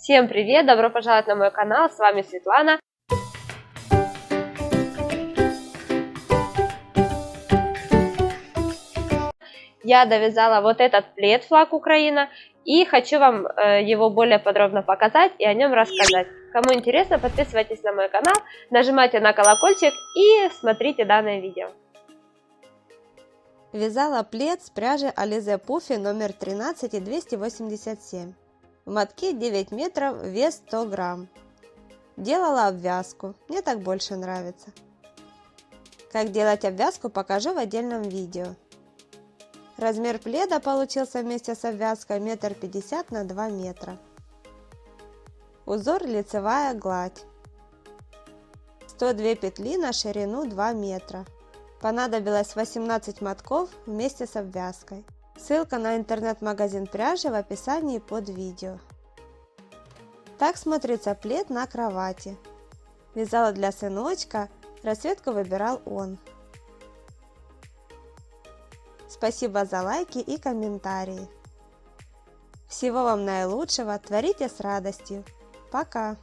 Всем привет! Добро пожаловать на мой канал, с вами Светлана. Я довязала вот этот плед флаг Украина и хочу вам его более подробно показать и о нем рассказать. Кому интересно, подписывайтесь на мой канал, нажимайте на колокольчик и смотрите данное видео. Вязала плед с пряжи Alize Puffy номер 13 и 287. В мотке 9 метров, вес 100 грамм. Делала обвязку, мне так больше нравится. Как делать обвязку, покажу в отдельном видео. Размер пледа получился вместе с обвязкой 1,50 м на 2 метра. Узор лицевая гладь. 102 петли на ширину 2 метра. Понадобилось 18 мотков вместе с обвязкой. Ссылка на интернет-магазин пряжи в описании под видео. Так смотрится плед на кровати. Вязала для сыночка, расцветку выбирал он. Спасибо за лайки и комментарии. Всего вам наилучшего, творите с радостью. Пока!